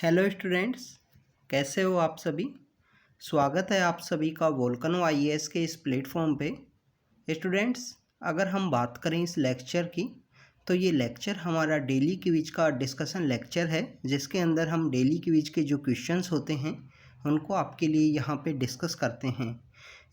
Hello students, कैसे हो आप सभी। स्वागत है आप सभी का वोल्केनो आईएएस के इस प्लेटफॉर्म पे। स्टूडेंट्स, अगर हम बात करें इस लेक्चर की, तो ये लेक्चर हमारा डेली क्विज का डिस्कशन लेक्चर है, जिसके अंदर हम डेली क्विज के जो क्वेश्चंस होते हैं उनको आपके लिए यहाँ पे डिस्कस करते हैं।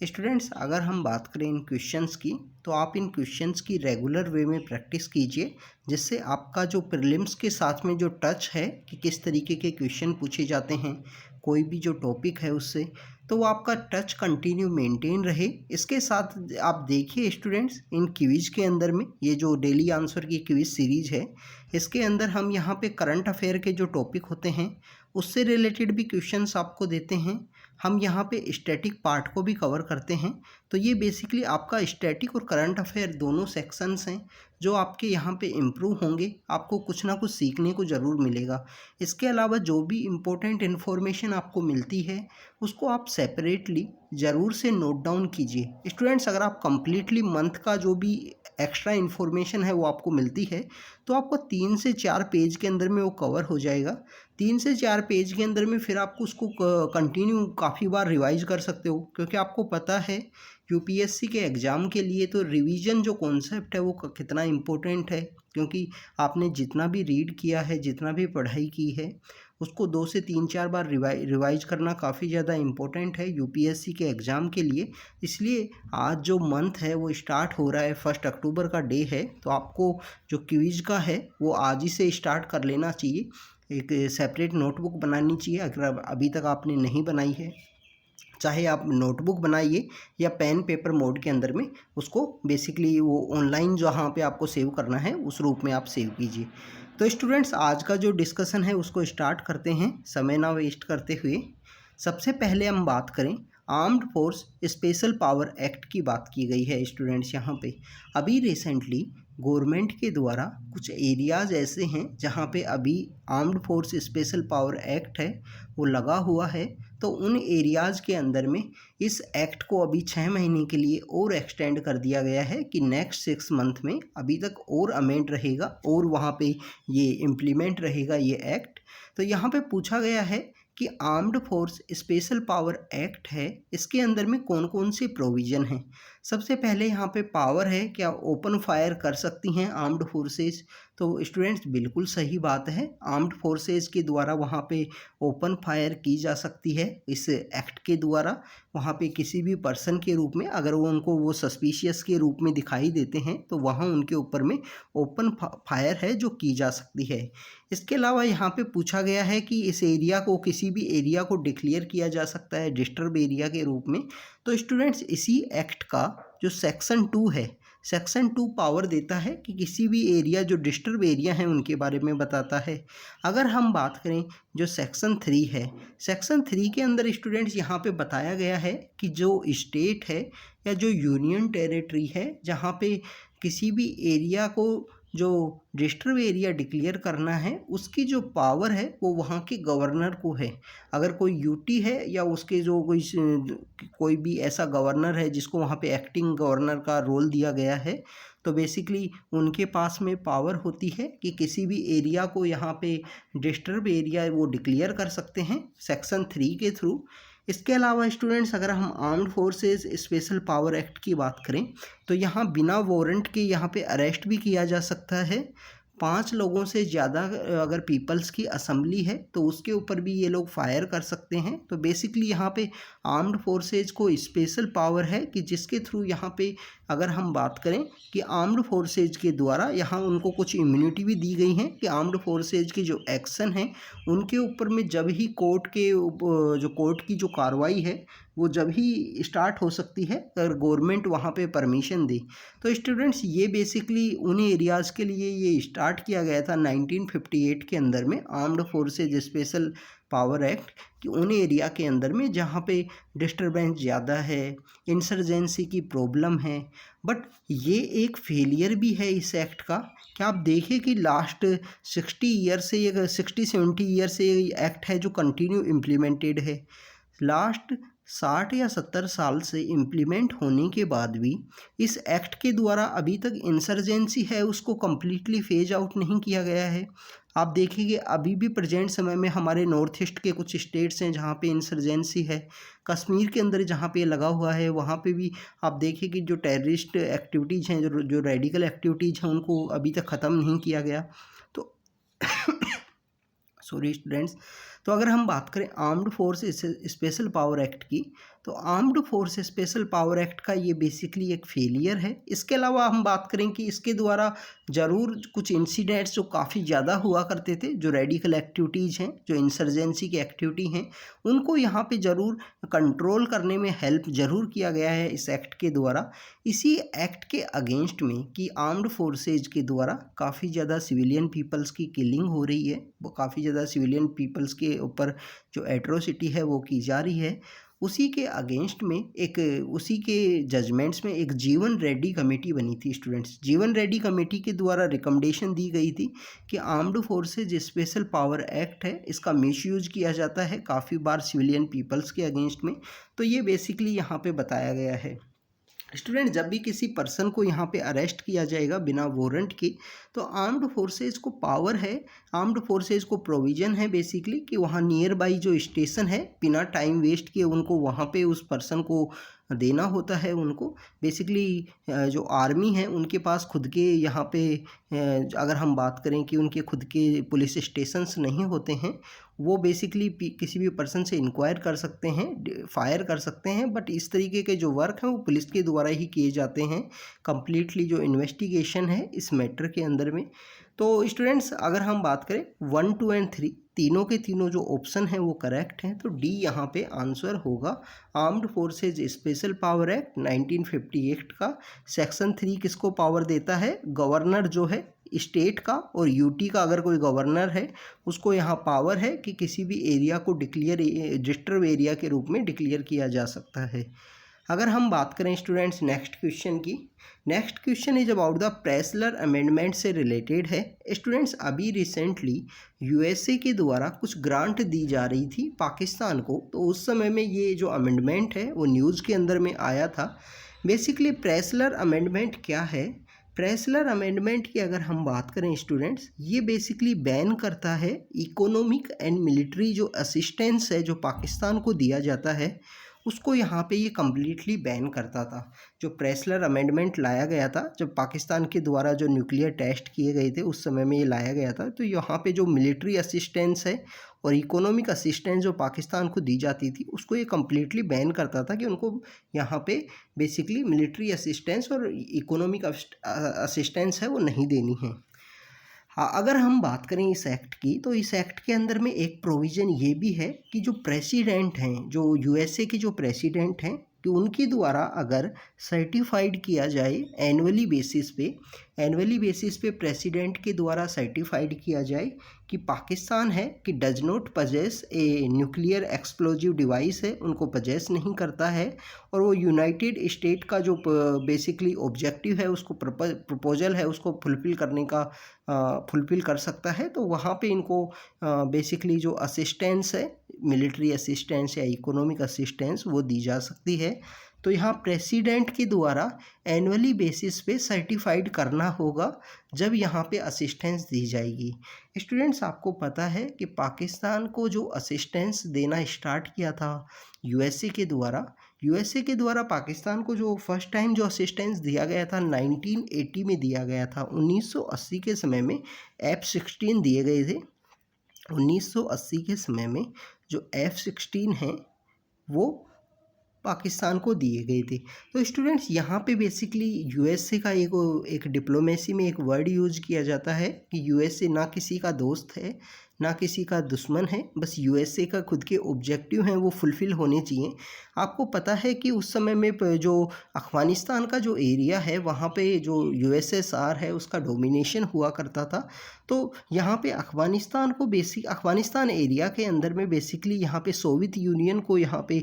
स्टूडेंट्स, अगर हम बात करें इन क्वेश्चंस की, तो आप इन क्वेश्चंस की रेगुलर वे में प्रैक्टिस कीजिए, जिससे आपका जो प्रीलिम्स के साथ में जो टच है कि किस तरीके के क्वेश्चन पूछे जाते हैं, कोई भी जो टॉपिक है उससे, तो वो आपका टच कंटिन्यू मेंटेन रहे। इसके साथ आप देखिए स्टूडेंट्स, इन क्विज के अंदर में ये जो डेली आंसर की क्विज सीरीज है, इसके अंदर हम यहाँ पे करंट अफेयर के जो टॉपिक होते हैं उससे रिलेटेड भी क्वेश्चंस आपको देते हैं। हम यहाँ पे स्टैटिक पार्ट को भी कवर करते हैं। तो ये बेसिकली आपका स्टैटिक और करंट अफेयर दोनों सेक्शंस हैं जो आपके यहाँ पे इम्प्रूव होंगे। आपको कुछ ना कुछ सीखने को ज़रूर मिलेगा। इसके अलावा जो भी इम्पोर्टेंट इन्फॉर्मेशन आपको मिलती है उसको आप सेपरेटली ज़रूर से नोट डाउन कीजिए। स्टूडेंट्स, अगर आप कंप्लीटली मंथ का जो भी एक्स्ट्रा इन्फॉर्मेशन है वो आपको मिलती है, तो आपको 3 से 4 पेज के अंदर में वो कवर हो जाएगा। 3 से 4 पेज के अंदर में फिर आपको उसको कंटिन्यू काफ़ी बार रिवाइज कर सकते हो, क्योंकि आपको पता है यूपीएससी के एग्ज़ाम के लिए तो रिवीजन जो कॉन्सेप्ट है वो कितना इम्पोर्टेंट है। क्योंकि आपने जितना भी रीड किया है, जितना भी पढ़ाई की है, उसको 2 से 3-4 बार रिवाइज करना काफ़ी ज़्यादा इम्पोर्टेंट है यूपीएससी के एग्ज़ाम के लिए। इसलिए आज जो मंथ है वो स्टार्ट हो रहा है, 1 अक्टूबर का डे है, तो आपको जो क्विज का है वो आज ही से स्टार्ट कर लेना चाहिए। एक सेपरेट नोटबुक बनानी चाहिए, अगर अभी तक आपने नहीं बनाई है। चाहे आप नोटबुक बनाइए या पेन पेपर मोड के अंदर में उसको बेसिकली वो ऑनलाइन जहाँ पे आपको सेव करना है उस रूप में आप सेव कीजिए। तो स्टूडेंट्स, आज का जो डिस्कशन है उसको स्टार्ट करते हैं, समय ना वेस्ट करते हुए। सबसे पहले हम बात करें, armed force special power act की बात की गई है। स्टूडेंट्स, यहाँ पे अभी रिसेंटली गवर्नमेंट के द्वारा कुछ एरियाज़ ऐसे हैं जहाँ पे अभी armed force special power act है वो लगा हुआ है। तो उन एरियाज़ के अंदर में इस एक्ट को अभी 6 महीने के लिए और एक्सटेंड कर दिया गया है कि नेक्स्ट 6 मंथ में अभी तक और अमेंड रहेगा और वहाँ पे ये इम्प्लीमेंट रहेगा ये एक्ट। तो यहाँ पे पूछा गया है कि armed force special power act है, इसके अंदर में कौन कौन से प्रोविज़न हैं। सबसे पहले यहाँ पे पावर है, क्या ओपन फायर कर सकती हैं आर्म्ड फोर्सेस। तो स्टूडेंट्स, बिल्कुल सही बात है, आर्म्ड फोर्सेस के द्वारा वहाँ पे ओपन फायर की जा सकती है इस एक्ट के द्वारा। वहाँ पे किसी भी पर्सन के रूप में अगर वो उनको वो सस्पिशियस के रूप में दिखाई देते हैं तो वहाँ उनके ऊपर में ओपन फायर है जो की जा सकती है। इसके अलावा यहाँ पे पूछा गया है कि इस एरिया को, किसी भी एरिया को डिक्लेयर किया जा सकता है डिस्टर्ब एरिया के रूप में। तो स्टूडेंट्स, इसी एक्ट का जो सेक्शन 2 है, सेक्शन 2 पावर देता है कि किसी भी एरिया जो डिस्टर्ब एरिया है उनके बारे में बताता है। अगर हम बात करें जो सेक्शन 3 है, सेक्शन 3 के अंदर स्टूडेंट्स यहाँ पे बताया गया है कि जो स्टेट है या जो यूनियन टेरिटरी है जहाँ पे किसी भी एरिया को जो डिस्टर्ब एरिया डिक्लेयर करना है, उसकी जो पावर है वो वहाँ के गवर्नर को है। अगर कोई यूटी है या उसके जो कोई भी ऐसा गवर्नर है जिसको वहाँ पे एक्टिंग गवर्नर का रोल दिया गया है, तो बेसिकली उनके पास में पावर होती है कि किसी भी एरिया को यहाँ पे डिस्टर्ब एरिया वो डिक्लेयर कर सकते हैं सेक्शन 3 के थ्रू। इसके अलावा स्टूडेंट्स, अगर हम armed forces special power act की बात करें, तो यहाँ बिना वारंट के यहाँ पे अरेस्ट भी किया जा सकता है। 5 लोगों से ज़्यादा अगर पीपल्स की असेंबली है तो उसके ऊपर भी ये लोग फायर कर सकते हैं। तो बेसिकली यहाँ पे आर्म्ड फोर्सेज को स्पेशल पावर है कि जिसके थ्रू यहाँ पे अगर हम बात करें कि आर्म्ड फोर्सेज के द्वारा यहाँ उनको कुछ इम्यूनिटी भी दी गई है कि आर्म्ड फोर्सेज की जो एक्शन है उनके ऊपर में जब ही कोर्ट की जो कार्रवाई है वो जब ही स्टार्ट हो सकती है अगर गवर्नमेंट वहाँ पे परमिशन दे। तो स्टूडेंट्स, ये बेसिकली उन एरियाज़ के लिए ये स्टार्ट किया गया था 1958 के अंदर में, armed forces special power act, कि उन एरिया के अंदर में जहाँ पे डिस्टर्बेंस ज़्यादा है, इंसर्जेंसी की प्रॉब्लम है। बट ये एक फेलियर भी है इस एक्ट का। क्या आप देखें कि लास्ट 60-70 ईयर से ये एक्ट है जो कंटिन्यू इम्प्लीमेंटेड है। लास्ट 60 या 70 साल से इम्प्लीमेंट होने के बाद भी इस एक्ट के द्वारा अभी तक इंसर्जेंसी है उसको कम्प्लीटली फेज आउट नहीं किया गया है। आप देखिए अभी भी प्रेजेंट समय में हमारे नॉर्थ ईस्ट के कुछ स्टेट्स हैं जहाँ पे इंसर्जेंसी है। कश्मीर के अंदर जहाँ पे लगा हुआ है वहाँ पे भी आप देखिए कि जो टेररिस्ट एक्टिविटीज़ हैं, जो रेडिकल एक्टिविटीज़ हैं, उनको अभी तक ख़त्म नहीं किया गया। तो सॉरी स्टूडेंट्स। तो अगर हम बात करें armed force special power act की, तो armed force special power act का ये बेसिकली एक फेलियर है। इसके अलावा हम बात करें कि इसके द्वारा ज़रूर कुछ इंसिडेंट्स जो काफ़ी ज़्यादा हुआ करते थे, जो रेडिकल एक्टिविटीज़ हैं, जो इंसर्जेंसी की एक्टिविटी हैं, उनको यहाँ पे ज़रूर कंट्रोल करने में हेल्प ज़रूर किया गया है इस एक्ट के द्वारा। इसी एक्ट के अगेंस्ट में कि आर्म्ड फोर्सेज के द्वारा काफ़ी ज़्यादा सिविलियन पीपल्स की किलिंग हो रही है, वो काफ़ी ज़्यादा सिविलियन पीपल्स के ऊपर जो एट्रोसिटी है वो की जा रही है। उसी के अगेंस्ट में उसी के जजमेंट्स में एक जीवन रेड्डी कमेटी बनी थी स्टूडेंट्स। जीवन रेड्डी कमेटी के द्वारा रिकमेंडेशन दी गई थी कि armed forces special power act है, इसका मिसयूज किया जाता है काफ़ी बार सिविलियन पीपल्स के अगेंस्ट में। तो ये बेसिकली यहाँ पे बताया गया है। स्टूडेंट, जब भी किसी पर्सन को यहाँ पे अरेस्ट किया जाएगा बिना वारंट के, तो आर्म्ड फोर्सेज को पावर है, आर्म्ड फोर्सेज को प्रोविज़न है बेसिकली कि वहाँ नियर बाई जो स्टेशन है, बिना टाइम वेस्ट किए उनको वहाँ पे उस पर्सन को देना होता है। उनको बेसिकली जो आर्मी है उनके पास खुद के यहाँ पे अगर हम बात करें कि उनके खुद के पुलिस स्टेशंस नहीं होते हैं, वो बेसिकली किसी भी पर्सन से इंक्वायर कर सकते हैं, फायर कर सकते हैं, बट इस तरीके के जो वर्क हैं वो पुलिस के द्वारा ही किए जाते हैं। कंप्लीटली जो इन्वेस्टिगेशन है इस मैटर के अंदर में। तो स्टूडेंट्स, अगर हम बात करें 1, 2 एंड 3 तीनों के तीनों जो ऑप्शन हैं वो करेक्ट हैं। तो डी यहाँ पे आंसर होगा। Armed forces special power act 1958 का सेक्शन 3 किसको पावर देता है? गवर्नर जो है स्टेट का और यूटी का अगर कोई गवर्नर है उसको यहाँ पावर है कि किसी भी एरिया को डिस्टर्ब एरिया के रूप में डिक्लेयर किया जा सकता है। अगर हम बात करें स्टूडेंट्स नेक्स्ट क्वेश्चन की, next question is about the Pressler amendment से रिलेटेड है। स्टूडेंट्स, अभी रिसेंटली यूएसए के द्वारा कुछ ग्रांट दी जा रही थी पाकिस्तान को, तो उस समय में ये जो अमेंडमेंट है वो न्यूज़ के अंदर में आया था। बेसिकली प्रेसलर अमेंडमेंट क्या है? प्रेसलर अमेंडमेंट की अगर हम बात करें स्टूडेंट्स, ये बेसिकली बैन करता है इकोनॉमिक एंड मिलिट्री जो असिस्टेंस है जो पाकिस्तान को दिया जाता है, उसको यहाँ पे ये कम्प्लीटली बैन करता था। जो प्रेसलर अमेंडमेंट लाया गया था जब पाकिस्तान के द्वारा जो न्यूक्लियर टेस्ट किए गए थे उस समय में ये लाया गया था। तो यहाँ पे जो मिलिट्री असिस्टेंस है और इकोनॉमिक असिस्टेंस जो पाकिस्तान को दी जाती थी उसको ये कम्प्लीटली बैन करता था कि उनको यहाँ पे बेसिकली मिलिट्री असिस्टेंस और इकोनॉमिक असिस्टेंस है वो नहीं देनी है। हाँ, अगर हम बात करें इस एक्ट की, तो इस एक्ट के अंदर में एक प्रोविज़न ये भी है कि जो प्रेसिडेंट हैं, जो यूएसए के जो प्रेसिडेंट हैं, कि उनके द्वारा अगर सर्टिफाइड किया जाए एनुअली बेसिस पे प्रेसिडेंट के द्वारा सर्टिफाइड किया जाए कि पाकिस्तान है कि does not possess a nuclear explosive device है, उनको पजेस नहीं करता है, और वो यूनाइटेड स्टेट का जो बेसिकली ऑब्जेक्टिव है उसको प्रपोजल है उसको फुलफिल कर सकता है, तो वहाँ पे इनको बेसिकली जो असिस्टेंस है, मिलिट्री असिस्टेंस या इकोनॉमिक असिस्टेंस, वो दी जा सकती है। तो यहाँ प्रेसिडेंट के द्वारा एनुअली बेसिस पे सर्टिफाइड करना होगा जब यहाँ पे असिस्टेंस दी जाएगी। स्टूडेंट्स, आपको पता है कि पाकिस्तान को जो असिस्टेंस देना स्टार्ट किया था यूएसए के द्वारा पाकिस्तान को जो फर्स्ट टाइम जो असिस्टेंस दिया गया था 1980 में दिया गया था। 1980 के समय में F-16 दिए गए थे। 1980 के समय में जो F-16 हैं वो पाकिस्तान को दिए गए थे। तो स्टूडेंट्स, यहाँ पे बेसिकली यूएसए का एक डिप्लोमेसी में एक वर्ड यूज किया जाता है कि यूएसए ना किसी का दोस्त है ना किसी का दुश्मन है, बस यूएसए का खुद के ऑब्जेक्टिव हैं वो फुलफ़िल होने चाहिए। आपको पता है कि उस समय में जो अफ़गानिस्तान का जो एरिया है वहाँ पे जो यूएसएसआर है उसका डोमिनेशन हुआ करता था। तो यहाँ पे अफ़गानिस्तान एरिया के अंदर में बेसिकली यहाँ पे सोवियत यूनियन को यहाँ पे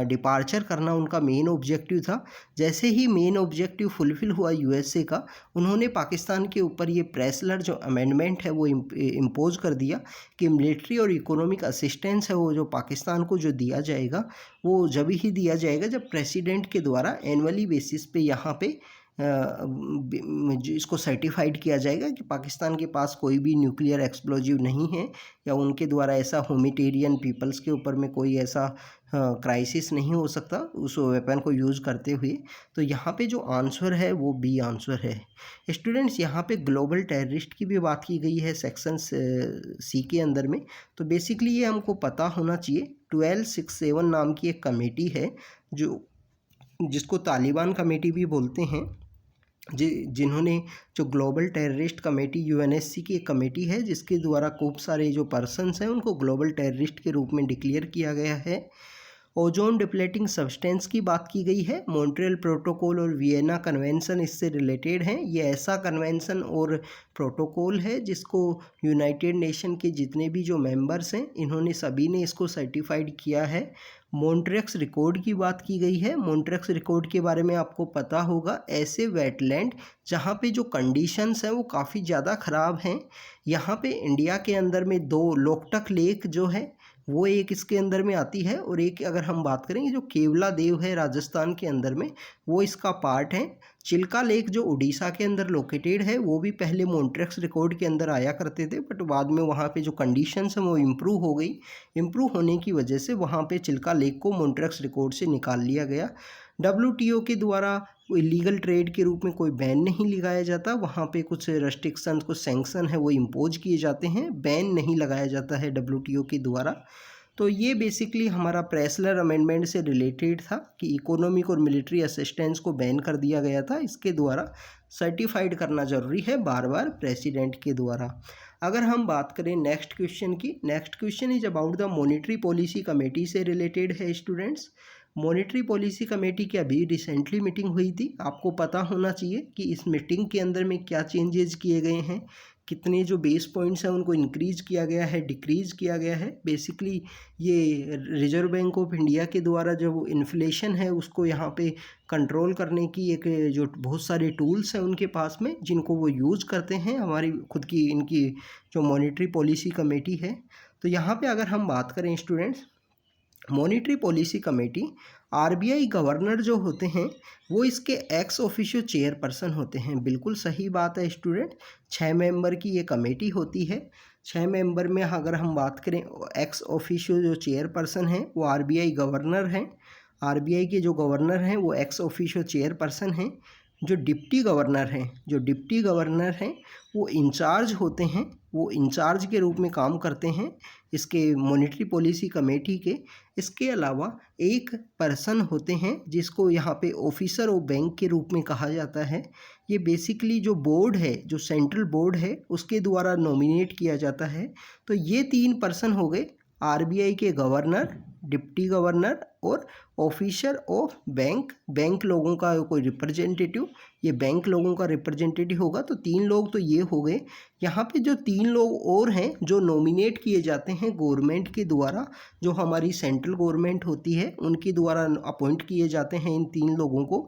डिपार्चर करना उनका मेन ऑब्जेक्टिव था। जैसे ही मेन ऑब्जेक्टिव फुलफ़िल हुआ यूएसए का, उन्होंने पाकिस्तान के ऊपर ये प्रेसलर जो अमेंडमेंट है वो इम्पोज कर दिया कि मिलिट्री और इकोनॉमिक असिस्टेंस है वो जो पाकिस्तान को जो दिया जाएगा वो जब ही दिया जाएगा जब प्रेसिडेंट के द्वारा एनुअली बेसिस पे यहाँ पे इसको सर्टिफाइड किया जाएगा कि पाकिस्तान के पास कोई भी न्यूक्लियर एक्सप्लोजिव नहीं है, या उनके द्वारा ऐसा ह्यूमैनिटेरियन पीपल्स के ऊपर में कोई ऐसा क्राइसिस नहीं हो सकता उस वेपन को यूज़ करते हुए। तो यहाँ पे जो आंसर है वो बी आंसर है। स्टूडेंट्स, यहाँ पे ग्लोबल टेररिस्ट की भी बात की गई है सेक्शन सी के अंदर में। तो बेसिकली ये हमको पता होना चाहिए। 1267 नाम की एक कमेटी है जिसको तालिबान कमेटी भी बोलते हैं, जिन्होंने जो ग्लोबल टेररिस्ट कमेटी यूएनएससी की एक कमेटी है, जिसके द्वारा खूब सारे जो पर्सन्स हैं उनको ग्लोबल टेररिस्ट के रूप में डिक्लेयर किया गया है। ओजोन डिप्लेटिंग सब्सटेंस की बात की गई है। मॉन्ट्रियल प्रोटोकॉल और वियना कन्वेंशन इससे रिलेटेड हैं। ये ऐसा कन्वेंशन और प्रोटोकॉल है जिसको यूनाइटेड नेशन के जितने भी जो मेंबर्स हैं इन्होंने सभी ने इसको सर्टिफाइड किया है। मॉन्ट्रियक्स रिकॉर्ड की बात की गई है। मॉन्ट्रियक्स रिकॉर्ड के बारे में आपको पता होगा, ऐसे वेटलैंड जहाँ पे जो कंडीशंस हैं वो काफ़ी ज़्यादा ख़राब हैं। यहाँ पे इंडिया के अंदर में 2 लोकटक लेक जो है वो एक इसके अंदर में आती है, और एक अगर हम बात करें जो केवला देव है राजस्थान के अंदर में, वो इसका पार्ट है। चिल्का लेक जो उड़ीसा के अंदर लोकेटेड है वो भी पहले मॉन्ट्रियक्स रिकॉर्ड के अंदर आया करते थे, बट बाद में वहाँ पे जो कंडीशंस हैं वो इम्प्रूव हो गई। इम्प्रूव होने की वजह से वहाँ पे चिल्का लेक को मॉन्ट्रियक्स रिकॉर्ड से निकाल लिया गया। WTO के द्वारा इलीगल ट्रेड के रूप में कोई बैन नहीं लगाया जाता। वहाँ पे कुछ रेस्ट्रिक्शन, कुछ सैंक्शन है वो इम्पोज किए जाते हैं, बैन नहीं लगाया जाता है WTO के द्वारा। तो ये बेसिकली हमारा प्रेसलर अमेंडमेंट से रिलेटेड था कि इकोनॉमिक और मिलिट्री असिस्टेंस को बैन कर दिया गया था। इसके द्वारा सर्टिफाइड करना ज़रूरी है बार बार प्रेसिडेंट के द्वारा। अगर हम बात करें नेक्स्ट क्वेश्चन की, next question is about the monetary policy committee से रिलेटेड है स्टूडेंट्स। मॉनेटरी पॉलिसी कमेटी की अभी रिसेंटली मीटिंग हुई थी। आपको पता होना चाहिए कि इस मीटिंग के अंदर में क्या चेंजेस किए गए हैं, कितने जो बेस पॉइंट्स हैं उनको इंक्रीज किया गया है, डिक्रीज किया गया है। बेसिकली ये रिजर्व बैंक ऑफ इंडिया के द्वारा जो इन्फ्लेशन है उसको यहाँ पे कंट्रोल करने की एक जो बहुत सारे टूल्स हैं उनके पास में, जिनको वो यूज़ करते हैं। हमारी खुद की इनकी जो मॉनेटरी पॉलिसी कमेटी है, तो यहाँ पे अगर हम बात करें students, monetary policy committee RBI governor जो होते हैं वो इसके एक्स ऑफिशियो चेयरपर्सन होते हैं। बिल्कुल सही बात है स्टूडेंट, 6 मेंबर की ये कमेटी होती है। 6 मेंबर में अगर हम बात करें, एक्स ऑफिशियो जो चेयरपर्सन हैं वो RBI गवर्नर हैं। RBI के जो गवर्नर हैं वो एक्स ऑफिशियो चेयरपर्सन हैं। जो डिप्टी गवर्नर हैं वो इंचार्ज होते हैं, वो इंचार्ज के रूप में काम करते हैं इसके मॉनेटरी पॉलिसी कमेटी के। इसके अलावा एक पर्सन होते हैं जिसको यहाँ पे ऑफिसर ऑफ बैंक के रूप में कहा जाता है। ये बेसिकली जो बोर्ड है, जो सेंट्रल बोर्ड है, उसके द्वारा नॉमिनेट किया जाता है। तो ये 3 पर्सन हो गए, RBI के गवर्नर, डिप्टी गवर्नर और ऑफिसर ऑफ बैंक। बैंक लोगों का कोई रिप्रेजेंटेटिव, ये बैंक लोगों का रिप्रेजेंटेटिव होगा। तो 3 लोग तो ये हो गए। यहाँ पे जो 3 लोग और हैं जो नॉमिनेट किए जाते हैं गवर्नमेंट के द्वारा, जो हमारी सेंट्रल गवर्नमेंट होती है उनके द्वारा अपॉइंट किए जाते हैं इन 3 लोगों को।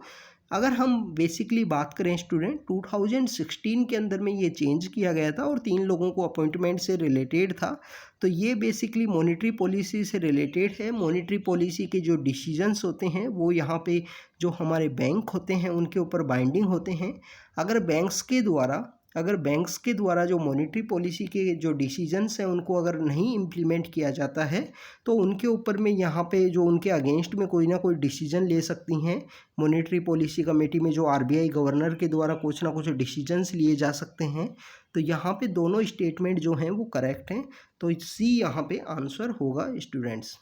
अगर हम बेसिकली बात करें स्टूडेंट, 2016 के अंदर में ये चेंज किया गया था और 3 लोगों को अपॉइंटमेंट से रिलेटेड था। तो ये बेसिकली मॉनेटरी पॉलिसी से रिलेटेड है। मॉनेटरी पॉलिसी के जो डिसीजंस होते हैं वो यहाँ पे जो हमारे बैंक होते हैं उनके ऊपर बाइंडिंग होते हैं। अगर बैंक्स के द्वारा जो मॉनेटरी पॉलिसी के जो डिसीजंस हैं उनको अगर नहीं इम्प्लीमेंट किया जाता है तो उनके ऊपर में यहाँ पे जो उनके अगेंस्ट में कोई ना कोई डिसीजन ले सकती हैं मॉनेटरी पॉलिसी कमेटी में, जो RBI गवर्नर के द्वारा कुछ ना कुछ डिसीजंस लिए जा सकते हैं। तो यहाँ पे दोनों स्टेटमेंट जो हैं वो करेक्ट हैं। तो सी यहाँ पे आंसर होगा स्टूडेंट्स।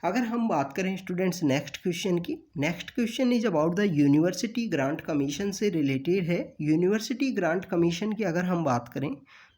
अगर हम बात करें स्टूडेंट्स नेक्स्ट क्वेश्चन की, next question is about the university grant commission से रिलेटेड है। यूनिवर्सिटी ग्रांट कमीशन की अगर हम बात करें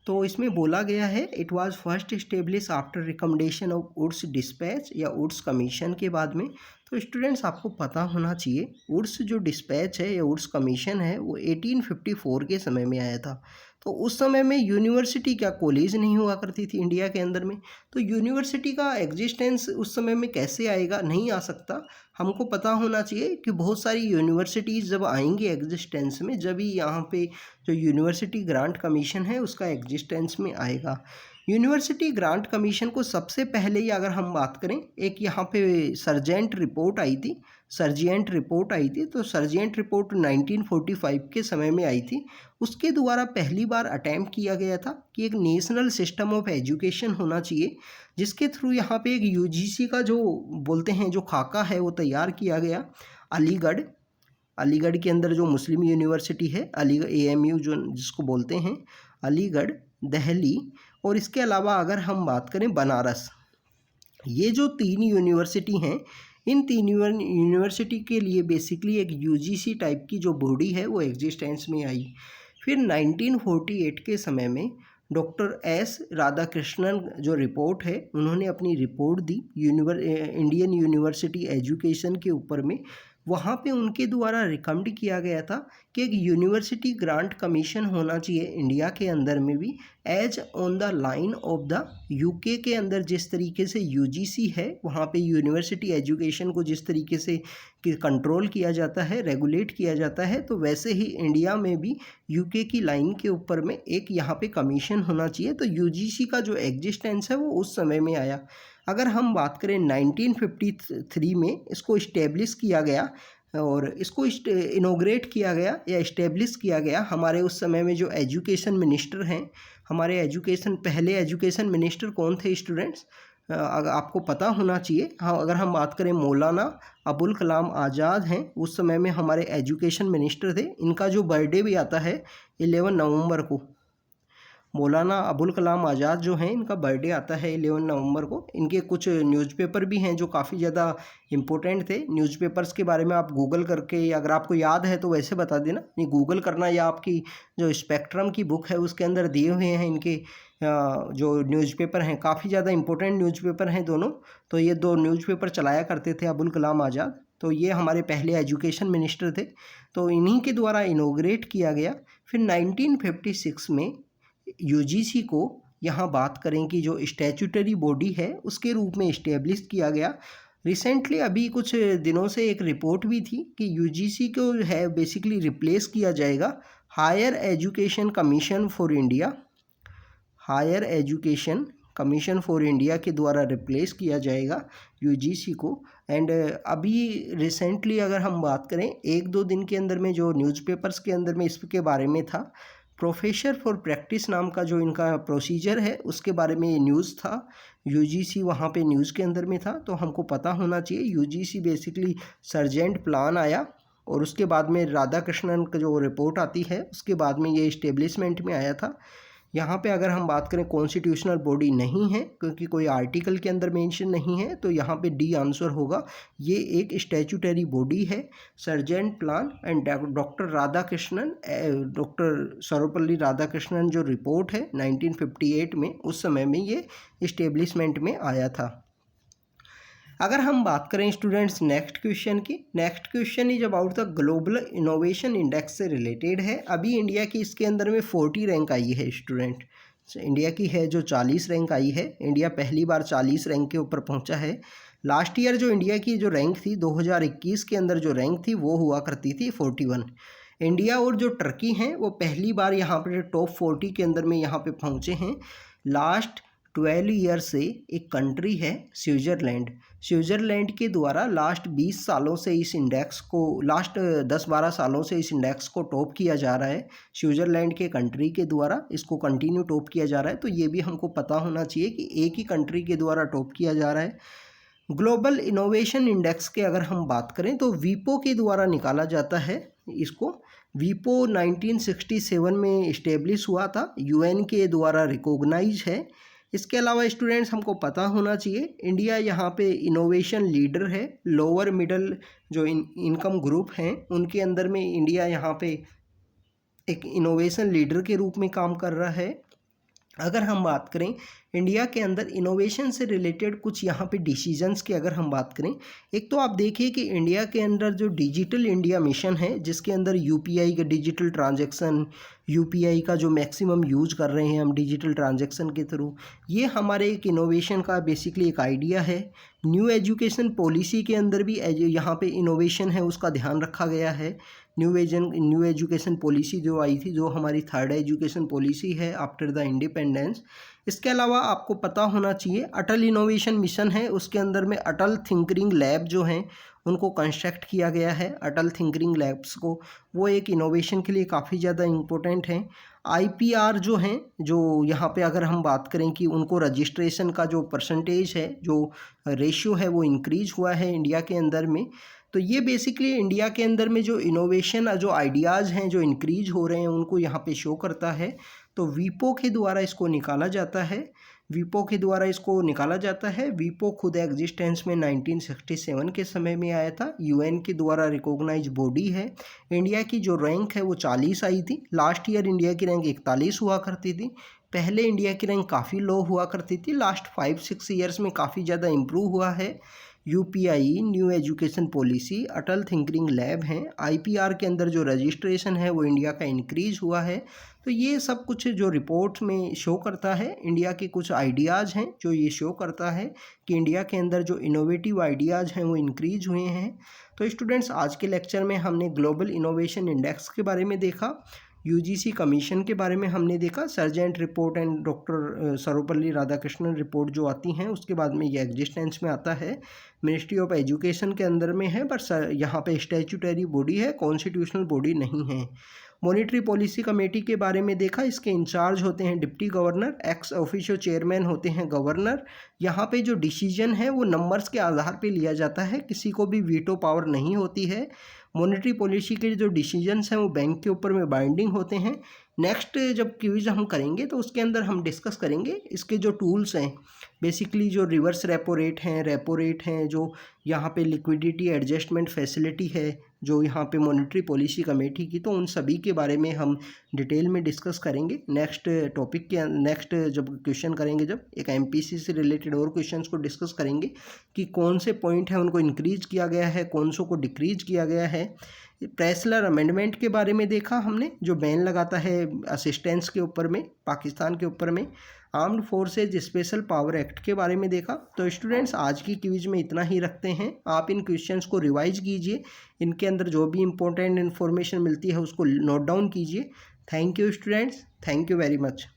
तो इसमें बोला गया है, it was first establish after recommendation of Wood's dispatch या वुड्स कमीशन के बाद में। तो स्टूडेंट्स आपको पता होना चाहिए, वुड्स जो डिस्पैच है या वुड्स कमीशन है वो 1854 के समय में आया था। तो उस समय में यूनिवर्सिटी क्या कॉलेज नहीं हुआ करती थी इंडिया के अंदर में, तो यूनिवर्सिटी का एग्जिस्टेंस उस समय में कैसे आएगा, नहीं आ सकता। हमको पता होना चाहिए कि बहुत सारी यूनिवर्सिटीज़ जब आएंगी एग्जिस्टेंस में, जब ही यहाँ पे जो यूनिवर्सिटी ग्रांट कमीशन है उसका एग्जिस्टेंस में आएगा। यूनिवर्सिटी ग्रांट कमीशन को सबसे पहले ही अगर हम बात करें, एक यहाँ पे सर्जेंट रिपोर्ट आई थी, तो सर्जेंट रिपोर्ट 1945 के समय में आई थी। उसके द्वारा पहली बार अटैम्प्ट किया गया था कि एक नेशनल सिस्टम ऑफ एजुकेशन होना चाहिए, जिसके थ्रू यहाँ पे एक यूजीसी का जो बोलते हैं जो खाका है वो तैयार किया गया। अलीगढ़ के अंदर जो मुस्लिम यूनिवर्सिटी है, अलीगढ़ AMU जो जिसको बोलते हैं, अलीगढ़, दिल्ली, और इसके अलावा अगर हम बात करें बनारस, ये जो 3 यूनिवर्सिटी हैं, इन 3 यूनिवर्सिटी के लिए बेसिकली एक UGC टाइप की जो बॉडी है वो एग्जिस्टेंस में आई। फिर 1948 के समय में डॉक्टर S राधाकृष्णन जो रिपोर्ट है, उन्होंने अपनी रिपोर्ट दी इंडियन यूनिवर्सिटी एजुकेशन के ऊपर में। वहाँ पे उनके द्वारा रिकमेंड किया गया था कि एक यूनिवर्सिटी ग्रांट कमीशन होना चाहिए इंडिया के अंदर में भी, as on the line of the UK के अंदर जिस तरीके से UGC है, वहाँ पे यूनिवर्सिटी एजुकेशन को जिस तरीके से कंट्रोल किया जाता है, रेगुलेट किया जाता है, तो वैसे ही इंडिया में भी UK की लाइन के ऊपर में एक यहाँ पे कमीशन होना चाहिए। तो UGC का जो एग्जिस्टेंस है वो उस समय में आया। अगर हम बात करें 1953 में इसको इस्टेब्लिश किया गया, और इसको इनोग्रेट किया गया या इस्टेब्लिश किया गया हमारे उस समय में जो एजुकेशन मिनिस्टर हैं, हमारे पहले एजुकेशन मिनिस्टर कौन थे स्टूडेंट्स, अगर आपको पता होना चाहिए। हाँ, अगर हम बात करें मौलाना अबुल कलाम आज़ाद हैं, उस समय में हमारे एजुकेशन मिनिस्टर थे। इनका जो बर्थडे भी आता है 11 नवंबर को, मौलाना अबुल कलाम आज़ाद जो हैं, इनका बर्थडे आता है 11 नवंबर को। इनके कुछ न्यूज़पेपर भी हैं जो काफ़ी ज़्यादा इम्पोर्टेंट थे। न्यूज़पेपर्स के बारे में आप गूगल करके, अगर आपको याद है तो वैसे बता देना, ये गूगल करना, या आपकी जो स्पेक्ट्रम की बुक है उसके अंदर दिए हुए हैं इनके जो न्यूज़पेपर हैं, काफ़ी ज़्यादा इम्पोर्टेंट न्यूज़पेपर हैं दोनों। तो ये 2 न्यूज़पेपर चलाया करते थे अबुल कलाम आज़ाद। तो ये हमारे पहले एजुकेशन मिनिस्टर थे, तो इन्हीं के द्वारा इनोग्रेट किया गया। फिर 1956 में UGC को यहाँ बात करें कि जो स्टैट्यूटरी बॉडी है उसके रूप में इस्टेब्लिश किया गया। रिसेंटली अभी कुछ दिनों से एक रिपोर्ट भी थी कि UGC को है बेसिकली रिप्लेस किया जाएगा higher education commission for India, higher education commission for India के द्वारा रिप्लेस किया जाएगा UGC को। एंड अभी रिसेंटली अगर हम बात करें 1-2 दिन के अंदर में जो न्यूज़पेपर्स के अंदर में इसके बारे में था, प्रोफेसर फॉर प्रैक्टिस नाम का जो इनका प्रोसीजर है उसके बारे में ये न्यूज़ था। UGC वहाँ पे न्यूज़ के अंदर में था, तो हमको पता होना चाहिए। UGC बेसिकली सर्जेंट प्लान आया, और उसके बाद में राधाकृष्णन का जो रिपोर्ट आती है उसके बाद में ये इस्टेब्लिशमेंट में आया था। यहाँ पे अगर हम बात करें कॉन्स्टिट्यूशनल बॉडी नहीं है, क्योंकि कोई आर्टिकल के अंदर मेंशन नहीं है, तो यहाँ पे D आंसर होगा। ये एक स्टैट्यूटरी बॉडी है, sergeant plan. And doctor Radhakrishnan, doctor Sarvepalli Radhakrishnan जो रिपोर्ट है 1958 में, उस समय में ये इस्टेब्लिशमेंट में आया था। अगर हम बात करें स्टूडेंट्स नेक्स्ट क्वेश्चन की, next question is about the global innovation index से रिलेटेड है। अभी इंडिया की इसके अंदर में 40 रैंक आई है स्टूडेंट, इंडिया की है जो 40 रैंक आई है। इंडिया पहली बार 40 रैंक के ऊपर पहुंचा है। लास्ट ईयर जो इंडिया की जो रैंक थी 2021 के अंदर जो रैंक थी वो हुआ करती थी 41। इंडिया और जो टर्की हैं वो पहली बार यहाँ पर टॉप 40 के अंदर में यहाँ पे पहुँचे हैं। लास्ट 12 ईयर से एक कंट्री है स्विट्ज़रलैंड के द्वारा लास्ट 20 सालों से इस इंडेक्स को, लास्ट 10-12 सालों से इस इंडेक्स को टॉप किया जा रहा है। स्विट्ज़रलैंड के कंट्री के द्वारा इसको कंटिन्यू टॉप किया जा रहा है। तो ये भी हमको पता होना चाहिए कि एक ही कंट्री के द्वारा टॉप किया जा रहा है। ग्लोबल इनोवेशन इंडेक्स के अगर हम बात करें तो वीपो के द्वारा निकाला जाता है इसको। वीपो 1967 में इस्टेब्लिश हुआ था, UN के द्वारा रिकॉग्नाइज है। इसके अलावा स्टूडेंट्स हमको पता होना चाहिए इंडिया यहाँ पे इनोवेशन लीडर है। लोअर मिडल जो इनकम ग्रुप हैं उनके अंदर में इंडिया यहाँ पे एक इनोवेशन लीडर के रूप में काम कर रहा है। अगर हम बात करें इंडिया के अंदर इनोवेशन से रिलेटेड कुछ यहाँ पे डिसीजंस की अगर हम बात करें, एक तो आप देखिए कि इंडिया के अंदर जो डिजिटल इंडिया मिशन है जिसके अंदर UPI का डिजिटल ट्रांजैक्शन, UPI का जो मैक्सिमम यूज कर रहे हैं हम डिजिटल ट्रांजैक्शन के थ्रू, ये हमारे एक इनोवेशन का बेसिकली एक आइडिया है। न्यू एजुकेशन पॉलिसी के अंदर भी यहाँ पे इनोवेशन है उसका ध्यान रखा गया है। न्यू एजुकेशन पॉलिसी जो आई थी, जो हमारी थर्ड एजुकेशन पॉलिसी है आफ्टर द इंडिपेंडेंस। इसके अलावा आपको पता होना चाहिए अटल इनोवेशन मिशन है, उसके अंदर में अटल थिंकरिंग लैब जो हैं उनको कंस्ट्रक्ट किया गया है। अटल थिंकरिंग लैब्स को, वो एक इनोवेशन के लिए काफ़ी ज़्यादा इम्पोर्टेंट हैं। IPR जो हैं, जो यहाँ पे अगर हम बात करें कि उनको रजिस्ट्रेशन का जो परसेंटेज है, जो रेशियो है, वो इंक्रीज हुआ है इंडिया के अंदर में। तो ये बेसिकली इंडिया के अंदर में जो इनोवेशन, जो आइडियाज़ हैं जो इंक्रीज हो रहे हैं, उनको यहाँ पे शो करता है। तो वीपो के द्वारा इसको निकाला जाता है। वीपो खुद एग्जिस्टेंस में 1967 के समय में आया था। UN के द्वारा रिकॉग्नाइज बॉडी है। इंडिया की जो रैंक है वो 40 आई थी। लास्ट ईयर इंडिया की रैंक 41 हुआ करती थी। पहले इंडिया की रैंक काफ़ी लो हुआ करती थी। लास्ट 5-6 ईयर्स में काफ़ी ज़्यादा इम्प्रूव हुआ है। UPI, न्यू एजुकेशन पॉलिसी, अटल थिंकरिंग लैब हैं। IPR के अंदर जो रजिस्ट्रेशन है वो इंडिया का इंक्रीज हुआ है। तो ये सब कुछ जो रिपोर्ट्स में शो करता है, इंडिया के कुछ आइडियाज़ हैं जो ये शो करता है कि इंडिया के अंदर जो इनोवेटिव आइडियाज़ हैं वो इंक्रीज हुए हैं। तो स्टूडेंट्स, आज के लेक्चर में हमने ग्लोबल इनोवेशन इंडेक्स के बारे में देखा, UGC कमीशन के बारे में हमने देखा, sergeant report and doctor Sarvepalli Radhakrishnan report जो आती हैं, उसके बाद में ये एग्जिस्टेंस में आता है, मिनिस्ट्री ऑफ एजुकेशन के अंदर में है, बट यहाँ पे स्टैट्यूटरी बॉडी है, कॉन्स्टिट्यूशनल बॉडी नहीं है। मॉनेटरी पॉलिसी कमेटी के बारे में देखा, इसके इंचार्ज होते हैं deputy governor, ex officio chairman होते हैं गवर्नर। यहाँ पे जो डिसीजन है वो नंबर्स के आधार पे लिया जाता है, किसी को भी वीटो पावर नहीं होती है। मॉनेटरी पॉलिसी के जो डिसीजंस हैं वो बैंक के ऊपर में बाइंडिंग होते हैं। नेक्स्ट जब क्विज हम करेंगे तो उसके अंदर हम डिस्कस करेंगे इसके जो टूल्स हैं, बेसिकली जो रिवर्स रेपो रेट हैं, जो यहाँ पे लिक्विडिटी एडजस्टमेंट फैसिलिटी है, जो यहाँ पे मॉनेटरी पॉलिसी कमेटी की, तो उन सभी के बारे में हम डिटेल में डिस्कस करेंगे नेक्स्ट टॉपिक के नेक्स्ट जब क्वेश्चन करेंगे, जब एक MPC से रिलेटेड और क्वेश्चंस को डिस्कस करेंगे कि कौन से पॉइंट है उनको इंक्रीज किया गया है, कौन सो को डिक्रीज किया गया है। प्रेसलर अमेंडमेंट के बारे में देखा हमने, जो बैन लगाता है असिस्टेंस के ऊपर में, पाकिस्तान के ऊपर में। Armed forces special power act के बारे में देखा। तो स्टूडेंट्स, आज की क्विज में इतना ही रखते हैं। आप इन क्वेश्चंस को रिवाइज कीजिए, इनके अंदर जो भी इंपॉर्टेंट इन्फॉर्मेशन मिलती है उसको नोट डाउन कीजिए। Thank you students, thank you very much.